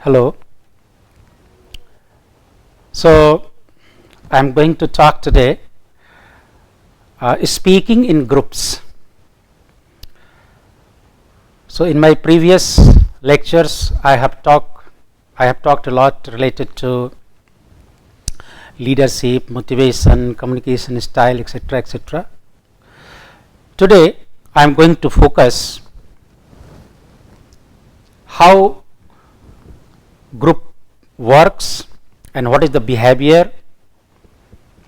Hello. So, I am going to talk today speaking in groups. So, in my previous lectures, I have talked a lot related to leadership, motivation, communication style, etc., etc. Today, I am going to focus how group works and what is the behavior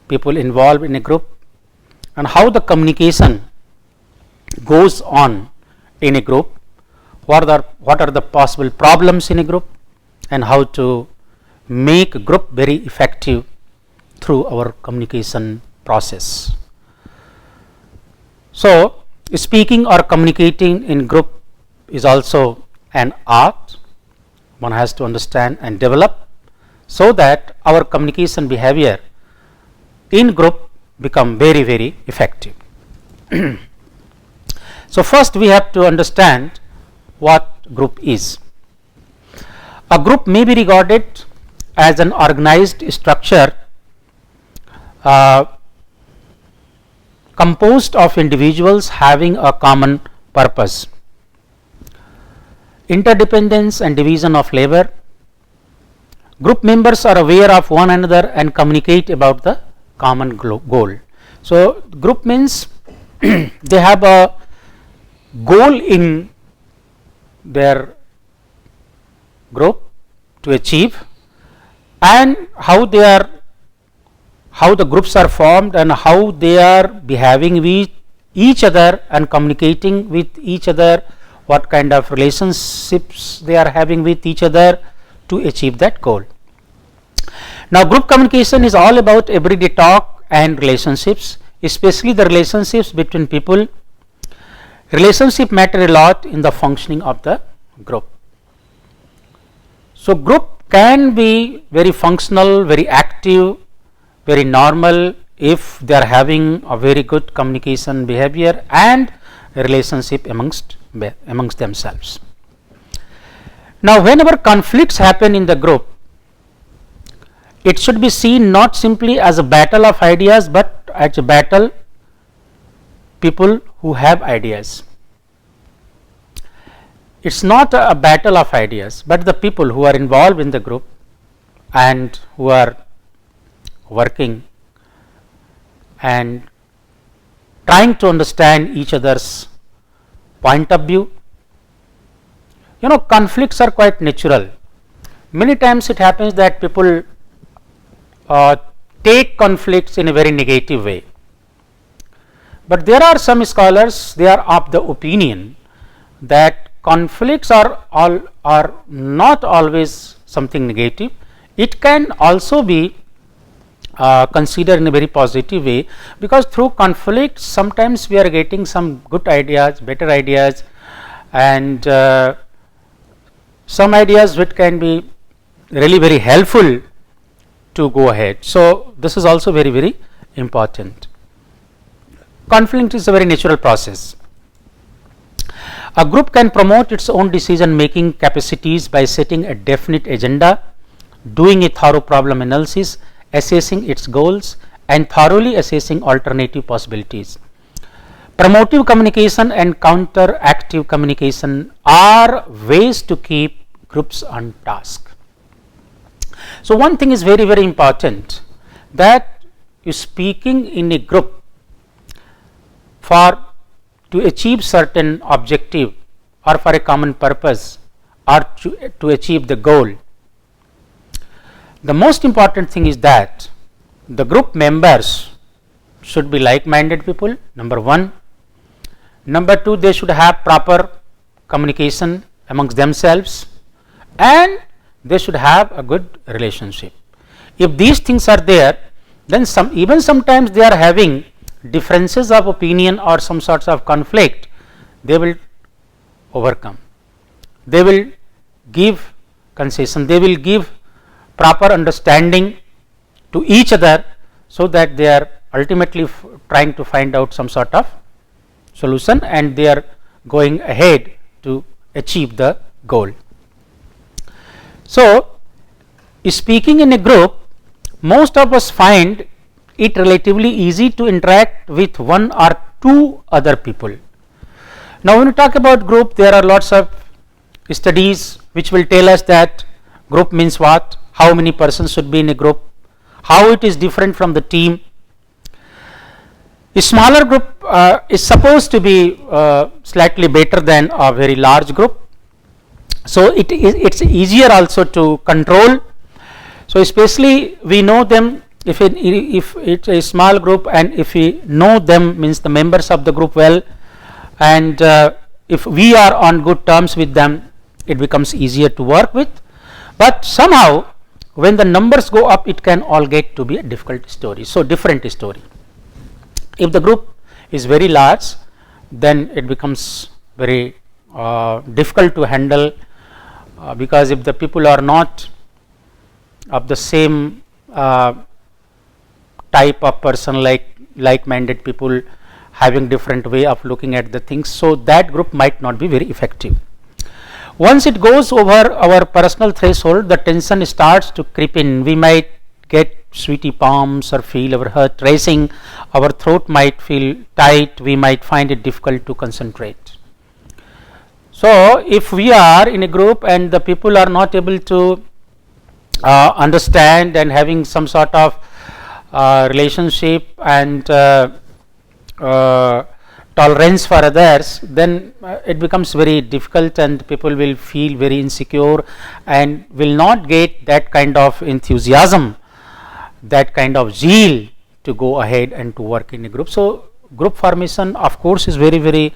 people involved in a group and how the communication goes on in a group, what are the possible problems in a group, and how to make a group very effective through our communication process. So, speaking or communicating in group is also an art one has to understand and develop, so that our communication behavior in group become very effective. So, first we have to understand what group is. A group may be regarded as an organized structure composed of individuals having a common purpose, interdependence and division of labor. Group members are aware of one another and communicate about the common goal. So, group means they have a goal in their group to achieve, and how the groups are formed and how they are behaving with each other and communicating with each other, what kind of relationships they are having with each other to achieve that goal. Now, group communication is all about everyday talk and relationships, especially the relationships between people. Relationship matter a lot in the functioning of the group. So, group can be very functional, very active, very normal if they are having a very good communication behavior and a relationship amongst themselves. Now, whenever conflicts happen in the group, it should be seen not simply as a battle of ideas, but as a battle people who have ideas. It is not a battle of ideas, but the people who are involved in the group and who are working and trying to understand each other's point of view. Conflicts are quite natural. Many times it happens that people take conflicts in a very negative way, but there are some scholars, they are of the opinion that conflicts are not always something negative. It can also be considered in a very positive way, because through conflict sometimes we are getting some good ideas, better ideas, and some ideas which can be really very helpful to go ahead. So, this is also very important. Conflict is a very natural process. A group can promote its own decision making capacities by setting a definite agenda, doing a thorough problem analysis, assessing its goals, and thoroughly assessing alternative possibilities. Promotive communication and counteractive communication are ways to keep groups on task. So, one thing is very important, that speaking in a group to achieve certain objective or for a common purpose or to achieve the goal, the most important thing is that the group members should be like-minded people, number one. Number two, they should have proper communication amongst themselves, and they should have a good relationship. If these things are there, then even sometimes they are having differences of opinion or some sorts of conflict, they will overcome. They will give concession, they will give proper understanding to each other, so that they are ultimately trying to find out some sort of solution, and they are going ahead to achieve the goal. So, speaking in a group, most of us find it relatively easy to interact with one or two other people. Now, when we talk about group, there are lots of studies which will tell us that group means what, how many persons should be in a group, how it is different from the team. A smaller group is supposed to be slightly better than a very large group. So, it's easier also to control. So, especially we know them if it's a small group, and if we know them, means the members of the group well, and if we are on good terms with them, it becomes easier to work with. But somehow when the numbers go up, it can all get to be a difficult story. So, different story. If the group is very large, then it becomes very difficult to handle, because if the people are not of the same type of person, like-minded people having different way of looking at the things, so that group might not be very effective. Once it goes over our personal threshold, the tension starts to creep in. We might get sweaty palms or feel our heart racing, our throat might feel tight, we might find it difficult to concentrate. So, if we are in a group and the people are not able to understand and having some sort of relationship and tolerance for others, then it becomes very difficult, and people will feel very insecure and will not get that kind of enthusiasm, that kind of zeal to go ahead and to work in a group. So, group formation of course is very, very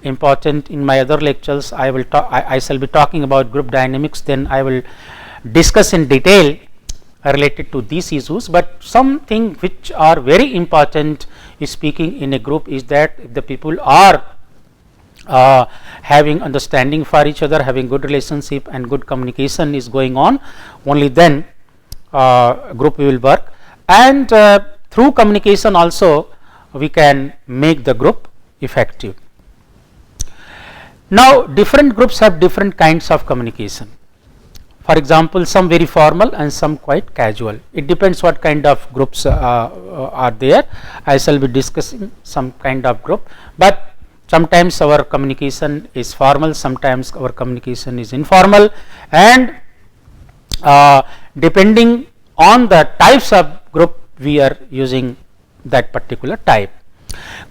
important. In my other lectures, I shall be talking about group dynamics, then I will discuss in detail related to these issues. But something which are very important is speaking in a group is that if the people are having understanding for each other, having good relationship and good communication is going on, only then group will work, and through communication also we can make the group effective. Now, different groups have different kinds of communication. For example, some very formal and some quite casual. It depends what kind of groups are there. I shall be discussing some kind of group, but sometimes our communication is formal, sometimes our communication is informal, and depending on the types of group, we are using that particular type.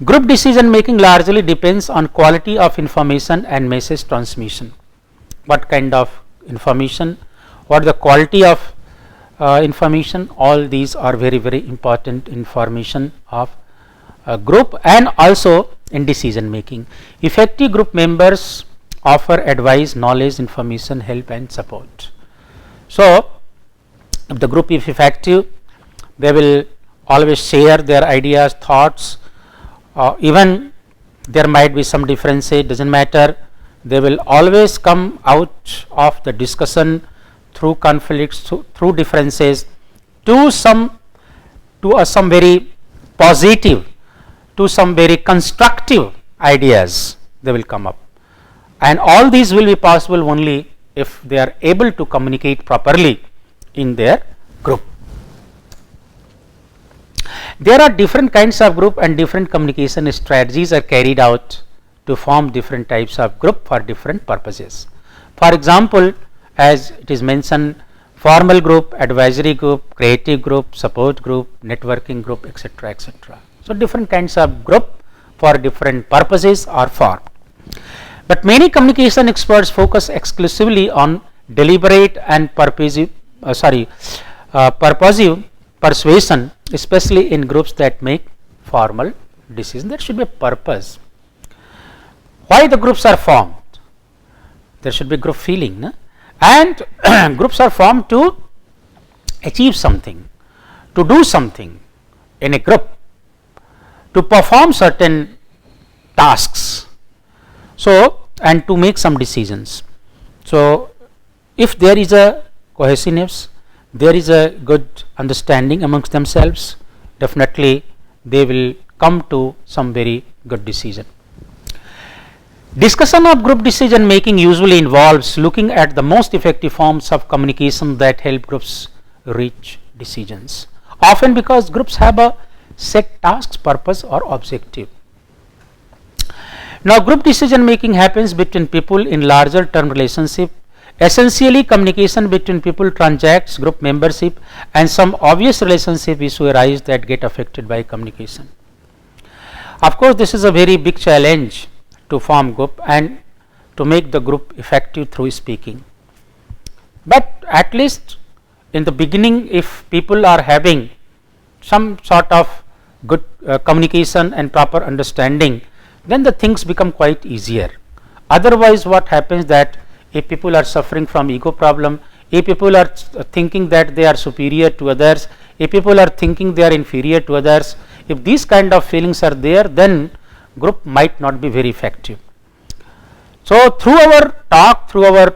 Group decision making largely depends on quality of information and message transmission. What kind of information, what the quality of information, all these are very, very important information of a group, and also in decision making. Effective group members offer advice, knowledge, information, help and support. So, if the group is effective, they will always share their ideas, thoughts, even there might be some differences, does not matter, they will always come out of the discussion through conflicts, through differences to some very positive, to some very constructive ideas they will come up, and all these will be possible only if they are able to communicate properly in their group. There are different kinds of group, and different communication strategies are carried out to form different types of group for different purposes. For example, as it is mentioned, formal group, advisory group, creative group, support group, networking group, etc., etc. So, different kinds of group for different purposes are formed. But many communication experts focus exclusively on deliberate and purposive persuasion, especially in groups that make formal decisions. There should be a purpose. Why the groups are formed? There should be group feeling, no? And groups are formed to achieve something, to do something in a group, to perform certain tasks, so, and to make some decisions. So, if there is a cohesiveness, there is a good understanding amongst themselves, definitely they will come to some very good decision. Discussion of group decision making usually involves looking at the most effective forms of communication that help groups reach decisions, often because groups have a set tasks, purpose or objective. Now, group decision making happens between people in larger term relationship. Essentially, communication between people transacts group membership, and some obvious relationship issue arise that get affected by communication. Of course, this is a very big challenge to form group and to make the group effective through speaking. But at least in the beginning, if people are having some sort of good communication and proper understanding, then the things become quite easier. Otherwise, what happens that if people are suffering from ego problem, if people are thinking that they are superior to others, if people are thinking they are inferior to others, if these kind of feelings are there, then group might not be very effective. So, through our talk, through our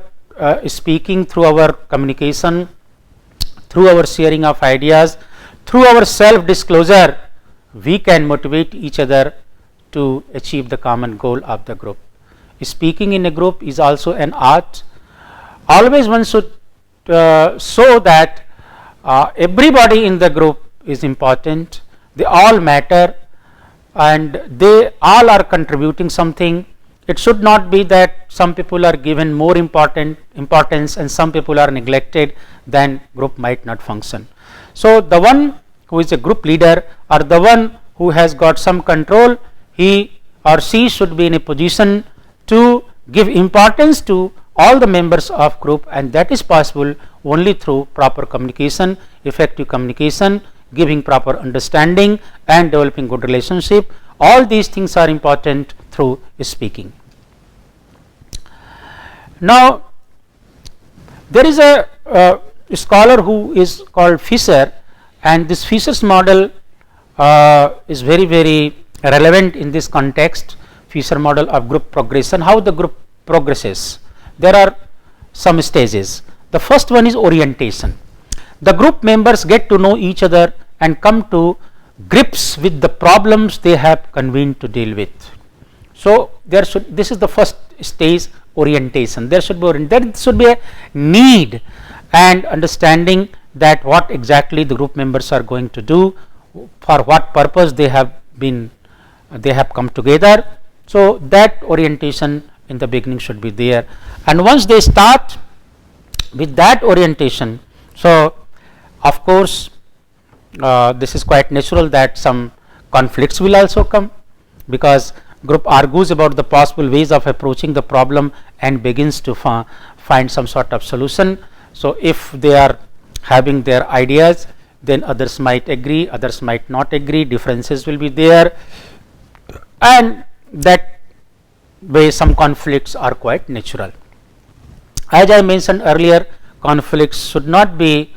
speaking, through our communication, through our sharing of ideas, through our self disclosure, we can motivate each other to achieve the common goal of the group. Speaking in a group is also an art. Always one should show that everybody in the group is important, they all matter and they all are contributing something. It should not be that some people are given more importance and some people are neglected, then group might not function. So, the one who is a group leader or the one who has got some control, he or she should be in a position to give importance to all the members of group, and that is possible only through proper communication, effective communication, giving proper understanding and developing good relationship. All these things are important through speaking. Now, there is a scholar who is called Fisher, and this Fisher's model is very, very relevant in this context. Fisher model of group progression, how the group progresses. There are some stages. The first one is orientation. The group members get to know each other and come to grips with the problems they have convened to deal with. So, this is the first stage, orientation. There should be a need and understanding that what exactly the group members are going to do, for what purpose they have come together. So, that orientation in the beginning should be there, and once they start with that orientation, so of course this is quite natural that some conflicts will also come, because group argues about the possible ways of approaching the problem and begins to find some sort of solution. So, if they are having their ideas, then others might agree, others might not agree, differences will be there, and that way some conflicts are quite natural. As I mentioned earlier, conflicts should not be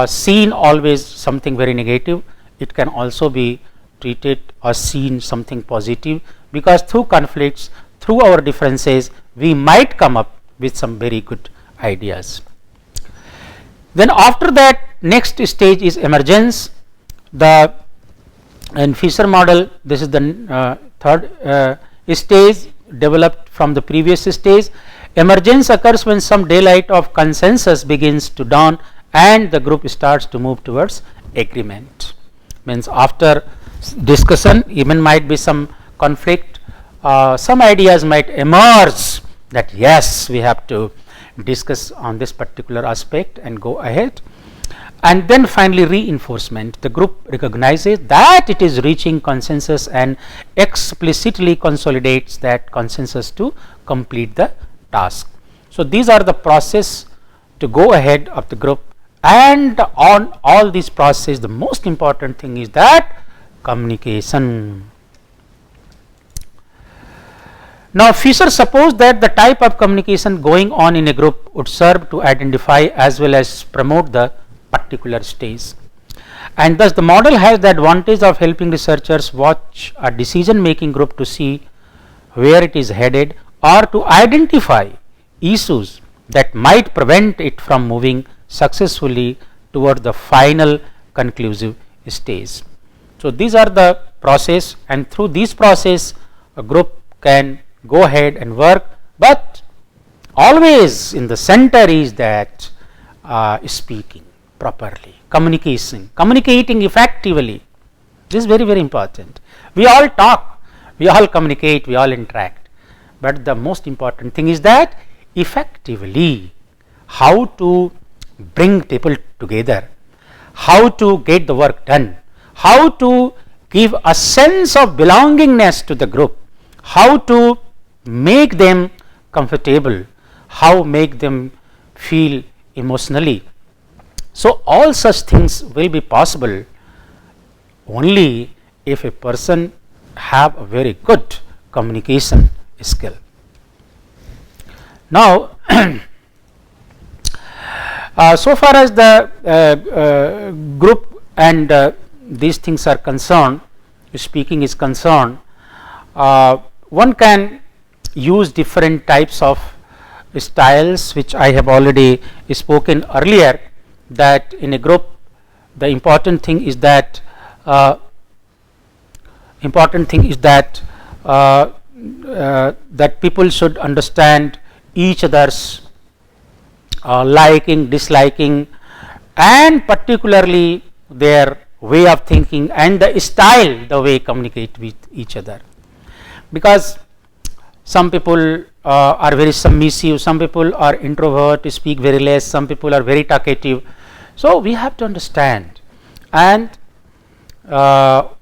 seen always something very negative. It can also be treated or seen something positive, because through conflicts, through our differences, we might come up with some very good ideas. Then after that, next stage is emergence. In Fisher model, this is the third stage developed from the previous stage. Emergence occurs when some daylight of consensus begins to dawn and the group starts to move towards agreement. Means after discussion, even might be some conflict, some ideas might emerge that yes, we have to discuss on this particular aspect and go ahead. And then finally reinforcement. The group recognizes that it is reaching consensus and explicitly consolidates that consensus to complete the task. So, these are the process to go ahead of the group, and on all these processes, the most important thing is that communication. Now, Fisher supposed that the type of communication going on in a group would serve to identify as well as promote the particular stage, and thus the model has the advantage of helping researchers watch a decision making group to see where it is headed or to identify issues that might prevent it from moving successfully toward the final conclusive stage. So, these are the process, and through this process a group can go ahead and work, but always in the center is that speaking properly, communicating effectively. This is very, very important. We all talk, we all communicate, we all interact, but the most important thing is that effectively how to bring people together, how to get the work done, how to give a sense of belongingness to the group, how to make them comfortable, how make them feel emotionally. So all such things will be possible only if a person have a very good communication skill. Now so far as the group and these things are concerned, speaking is concerned, one can use different types of styles, which I have already spoken earlier, that in a group the important thing is that that people should understand each other's liking, disliking, and particularly their way of thinking and the style, the way communicate with each other, because some people are very submissive, some people are introvert, speak very less, some people are very talkative. So we have to understand, and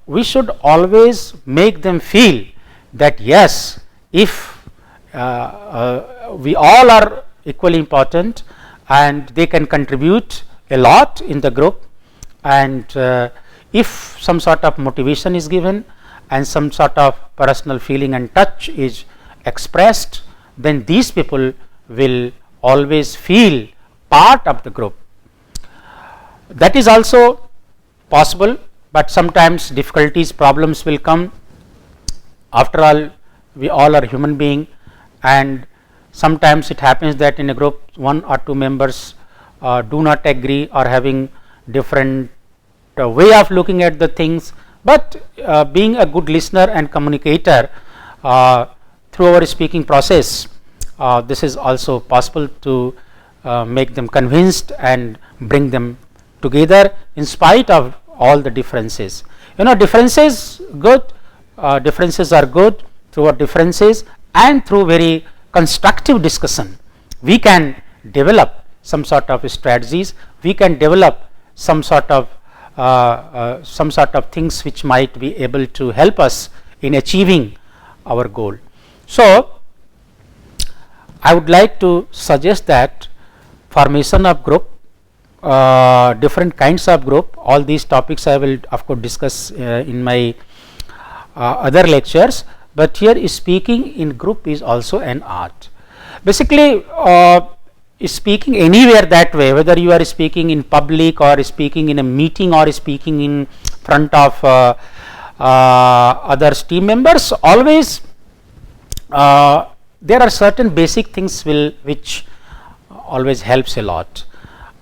we should always make them feel that yes, if we all are equally important and they can contribute a lot in the group, and if some sort of motivation is given and some sort of personal feeling and touch is expressed, then these people will always feel part of the group. That is also possible, but sometimes difficulties, problems will come. After all, we all are human being, and sometimes it happens that in a group one or two members do not agree or having different way of looking at the things, but being a good listener and communicator through our speaking process, this is also possible to make them convinced and bring them together in spite of all the differences. Differences are good. Through our differences and through very constructive discussion, we can develop some sort of strategies, we can develop some sort of things which might be able to help us in achieving our goal. So I would like to suggest that formation of group, different kinds of group, all these topics I will of course discuss in my other lectures, but here speaking in group is also an art. Basically speaking anywhere that way, whether you are speaking in public or speaking in a meeting or speaking in front of other team members, always there are certain basic things which always helps a lot.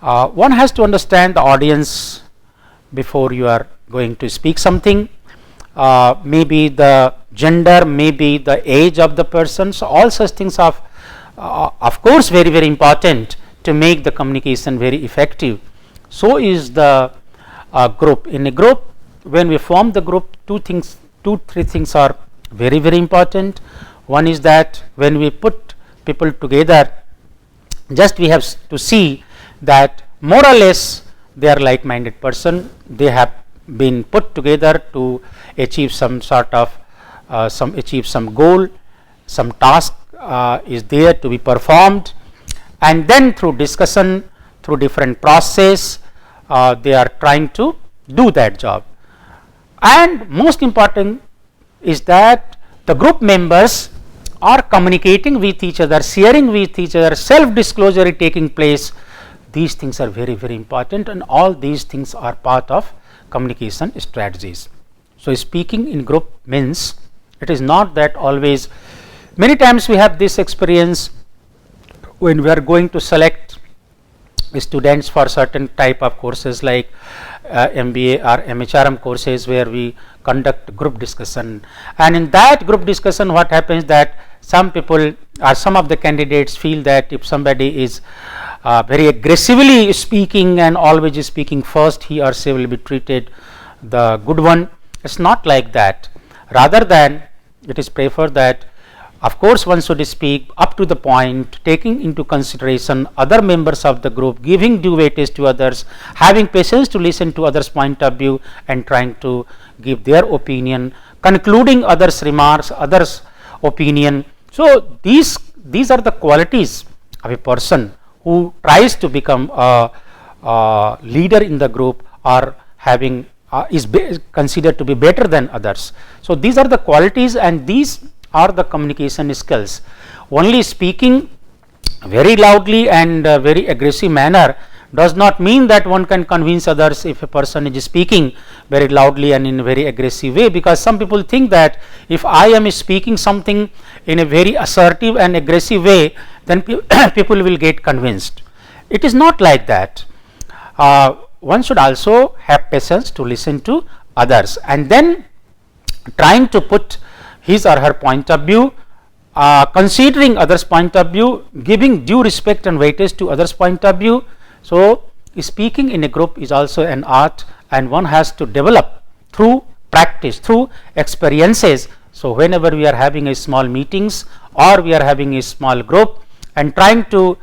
One has to understand the audience before you are going to speak something, maybe the gender, maybe the age of the person. So all such things are of course very, very important to make the communication very effective. So is the group. In a group, when we form the group, two, three things are very, very important. One is that when we put people together, just we have to see that more or less they are like-minded person, they have been put together to achieve some sort of achieve some goal, some task is there to be performed, and then through discussion, through different process, they are trying to do that job. And most important is that the group members are communicating with each other, sharing with each other, self-disclosure is taking place. These things are very, very important, and all these things are part of communication strategies. So speaking in group means it is not that always. Many times we have this experience when we are going to select students for certain type of courses like MBA or MHRM courses, where we conduct group discussion, and in that group discussion what happens that some people or some of the candidates feel that if somebody is very aggressively speaking and always speaking first, he or she will be treated the good one. It's not like that. Rather than it is preferred that of course one should speak up to the point, taking into consideration other members of the group, giving due weightage to others, having patience to listen to others' point of view and trying to give their opinion, concluding others' remarks, others' opinion. So these are the qualities of a person who tries to become a leader in the group or having is considered to be better than others. So these are the qualities and these are the communication skills. Only speaking very loudly and very aggressive manner does not mean that one can convince others if a person is speaking very loudly and in a very aggressive way, because some people think that if I am speaking something in a very assertive and aggressive way, then people will get convinced. It is not like that. One should also have patience to listen to others and then trying to put his or her point of view, considering others' point of view, giving due respect and weightage to others' point of view. So speaking in a group is also an art, and one has to develop through practice, through experiences. So whenever we are having a small meetings or we are having a small group and trying to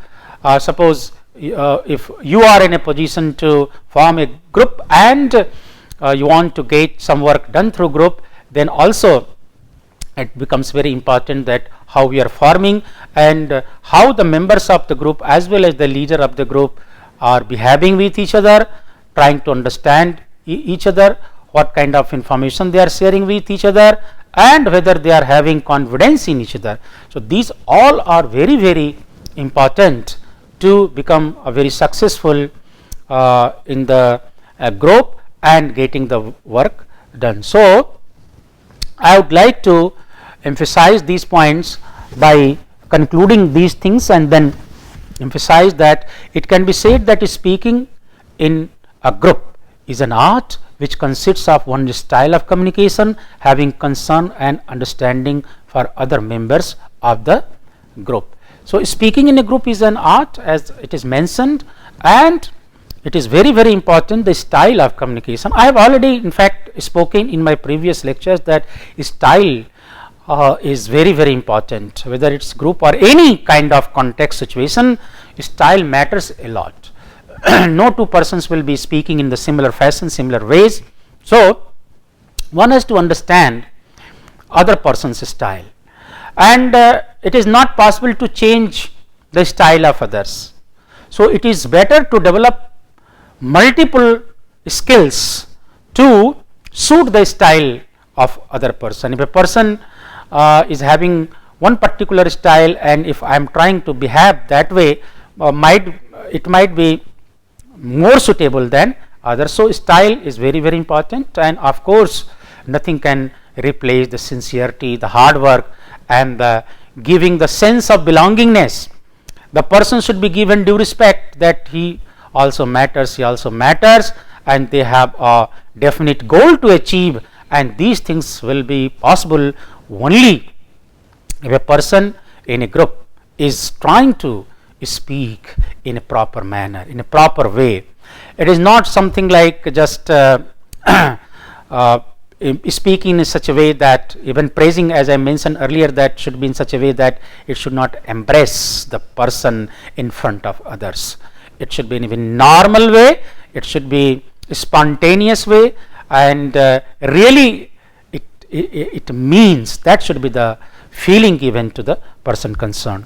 suppose if you are in a position to form a group and you want to get some work done through group, then also it becomes very important that how we are forming and how the members of the group as well as the leader of the group are behaving with each other, trying to understand each other, what kind of information they are sharing with each other, and whether they are having confidence in each other. So these all are very, very important to become a very successful in the group and getting the work done. So I would like to emphasize these points by concluding these things and then emphasize that it can be said that speaking in a group is an art which consists of one style of communication, having concern and understanding for other members of the group. So speaking in a group is an art, as it is mentioned, and it is very, very important, the style of communication. I have already in fact spoken in my previous lectures that style is very, very important, whether it's group or any kind of context situation. Style matters a lot. No two persons will be speaking in the similar fashion, similar ways. So one has to understand other person's style, and it is not possible to change the style of others. So it is better to develop multiple skills to suit the style of other person. If a person is having one particular style and if I am trying to behave that way, it might be more suitable than others. So style is very, very important, and of course nothing can replace the sincerity, the hard work, and the giving the sense of belongingness. The person should be given due respect that he also matters, and they have a definite goal to achieve, and these things will be possible only if a person in a group is trying to speak in a proper manner, in a proper way. It is not something like just speaking in such a way that even praising, as I mentioned earlier, that should be in such a way that it should not embrace the person in front of others. It should be in a normal way, it should be a spontaneous way, and really it means that should be the feeling given to the person concerned.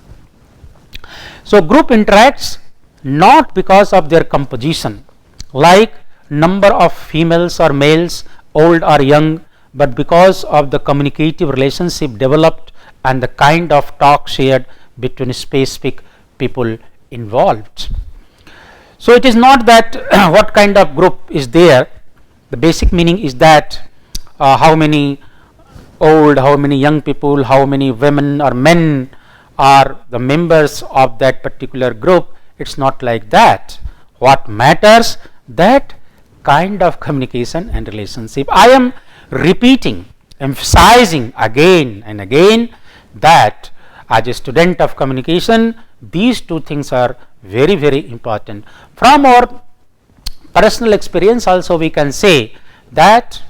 So group interacts not because of their composition, like number of females or males, old or young, but because of the communicative relationship developed and the kind of talk shared between specific people involved. So it is not that what kind of group is there. The basic meaning is that how many old, how many young people, how many women or men are the members of that particular group. It's not like that. What matters, that kind of communication and relationship. I am repeating, emphasizing again and again that as a student of communication, these two things are very, very important. From our personal experience also we can say that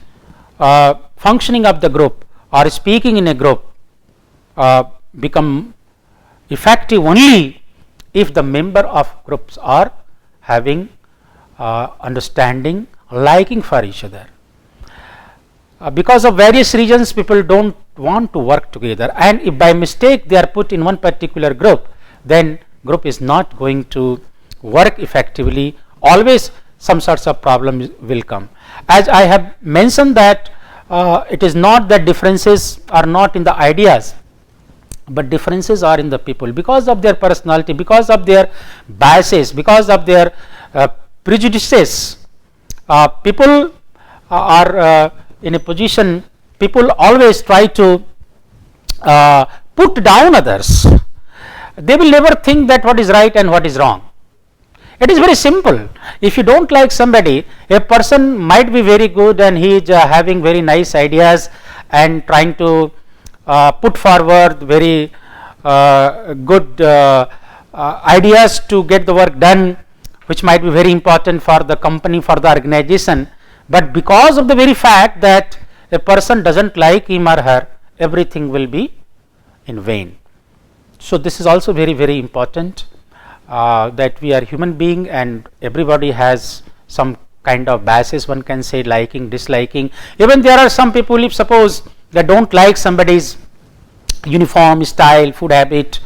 functioning of the group or speaking in a group become effective only if the member of groups are having understanding, liking for each other. Because of various reasons people don't want to work together, and if by mistake they are put in one particular group, then group is not going to work effectively. Always some sorts of problems will come. As I have mentioned that it is not that differences are not in the ideas, but differences are in the people, because of their personality, because of their biases, because of their prejudices. People are in a position, people always try to put down others. They will never think that what is right and what is wrong. It is very simple. If you don't like somebody, a person might be very good and he is having very nice ideas and trying to put forward very good ideas to get the work done, which might be very important for the company, for the organization. But because of the very fact that a person doesn't like him or her, everything will be in vain. So this is also very, very important, that we are human being and everybody has some kind of biases, one can say, liking, disliking. Even there are some people, if suppose they don't like somebody's uniform, style, food habit,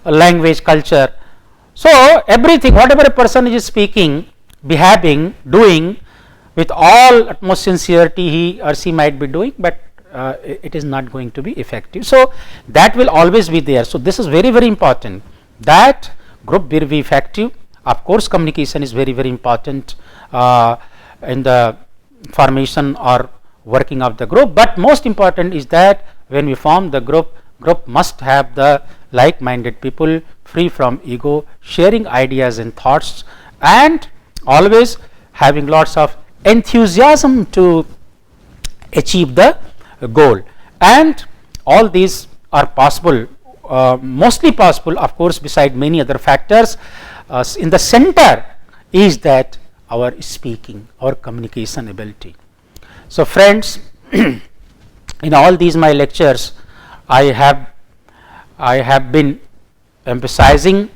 language, culture. So everything, whatever a person is speaking, behaving, doing, with all utmost sincerity he or she might be doing, but it is not going to be effective. So that will always be there. So this is very, very important, that group will be effective. Of course communication is very, very important in the formation or working of the group, but most important is that when we form the group must have the like-minded people, free from ego, sharing ideas and thoughts, and always having lots of enthusiasm to achieve the goal. And all these are possible, mostly possible, of course, beside many other factors. In the center is that our speaking, our communication ability. So friends, in all these my lectures I have been emphasizing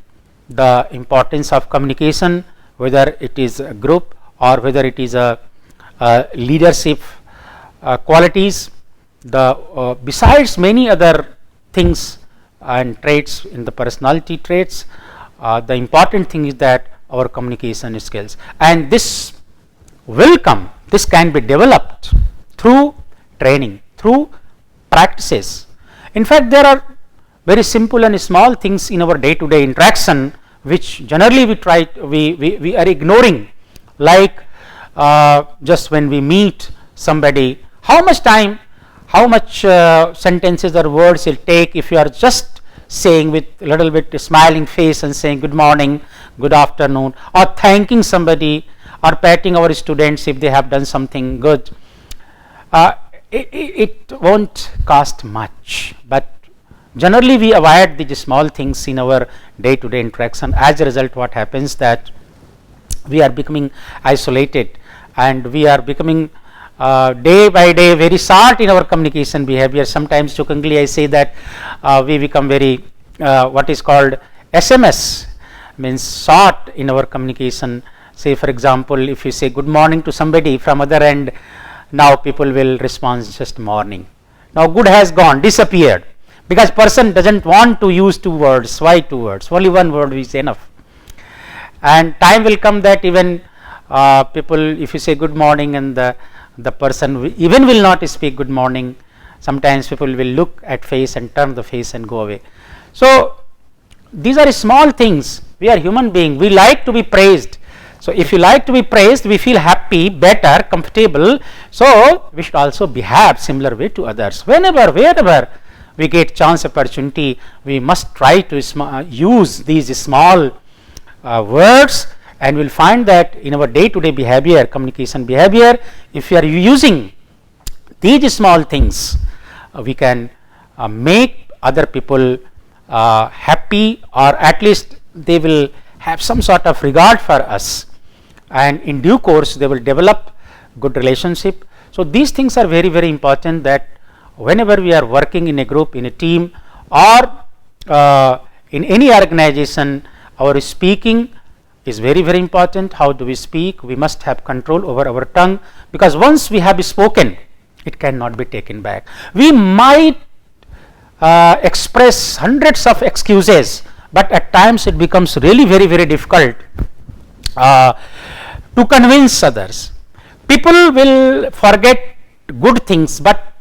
the importance of communication, whether it is a group or whether it is a leadership qualities, the besides many other things and traits in the personality traits, the important thing is that our communication skills, and this will come, this can be developed through training, through practices. In fact, there are very simple and small things in our day-to-day interaction which generally we are ignoring, like just when we meet somebody, how much time, how much sentences or words it will take if you are just saying with a little bit smiling face and saying good morning, good afternoon, or thanking somebody, or patting our students if they have done something good. It won't cost much, but generally we avoid these small things in our day-to-day interaction. As a result, what happens that we are becoming isolated and we are becoming day by day very short in our communication behavior. Sometimes jokingly I say that we become very what is called SMS, means short in our communication. Say for example, if you say good morning to somebody, from other end now people will respond just morning. Now good has gone, disappeared, because person doesn't want to use two words. Why two words? Only one word is enough. And time will come that even people, if you say good morning and the person even will not speak good morning, sometimes people will look at face and turn the face and go away. So these are small things. We are human being, we like to be praised. So if you like to be praised, we feel happy, better, comfortable. So we should also behave similar way to others. Whenever, wherever we get chance, opportunity, we must try to use these small words, and we will find that in our day-to-day behavior, communication behavior, if we are using these small things, we can make other people happy, or at least they will have some sort of regard for us, and in due course they will develop good relationship. So these things are very, very important, that whenever we are working in a group, in a team, or in any organization, our speaking is very, very important. How do we speak? We must have control over our tongue, because once we have spoken, it cannot be taken back. We might express hundreds of excuses, but at times it becomes really very, very difficult to convince others. People will forget good things, but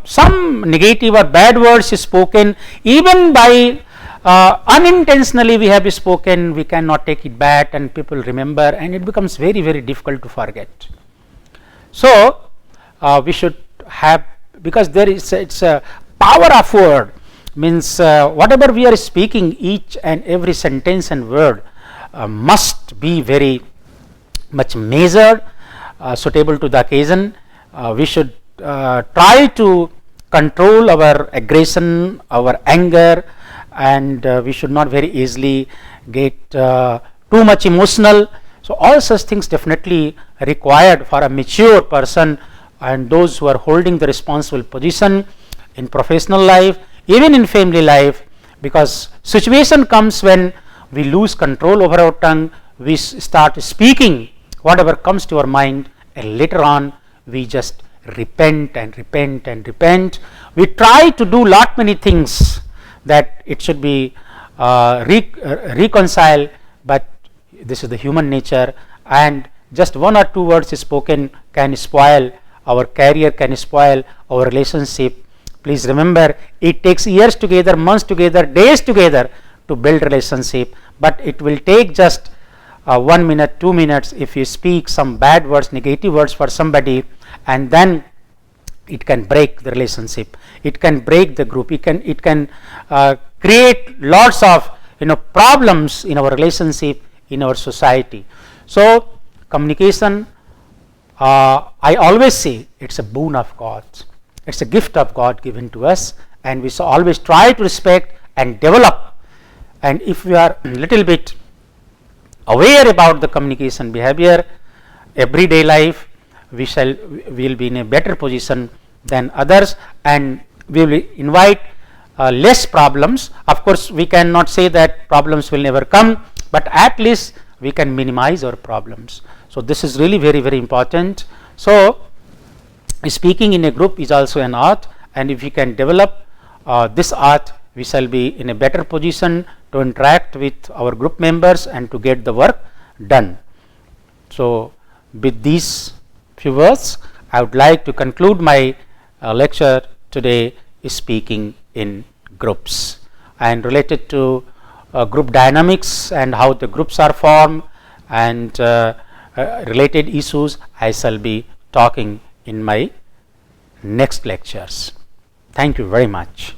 some negative or bad words is spoken, even by unintentionally we have spoken, we cannot take it back, and people remember, and it becomes very, very difficult to forget. So we should have, because there is it's a power of word, means whatever we are speaking, each and every sentence and word must be very much measured, suitable to the occasion. We should try to control our aggression, our anger, and we should not very easily get too much emotional. So all such things definitely required for a mature person, and those who are holding the responsible position in professional life, even in family life, because situation comes when we lose control over our tongue, we start speaking whatever comes to our mind, and later on we just repent and repent and repent. We try to do lot many things that it should be reconciled, but this is the human nature, and just one or two words spoken can spoil our career, can spoil our relationship. Please remember, it takes years together, months together, days together to build relationship, but it will take just 1 minute, 2 minutes if you speak some bad words, negative words for somebody, and then it can break the relationship, it can break the group, it can create lots of problems in our relationship, in our society. So communication, I always say, it's a boon of God, it's a gift of God given to us, and we should always try to respect and develop. And if we are a little bit aware about the communication behavior, everyday life, we will be in a better position than others, and we will invite less problems. Of course, we cannot say that problems will never come, but at least we can minimize our problems. So this is really very, very important. So speaking in a group is also an art, and if we can develop this art, we shall be in a better position to interact with our group members and to get the work done. So with these few words, I would like to conclude my lecture today, speaking in groups, and related to group dynamics and how the groups are formed, and related issues I shall be talking in my next lectures. Thank you very much.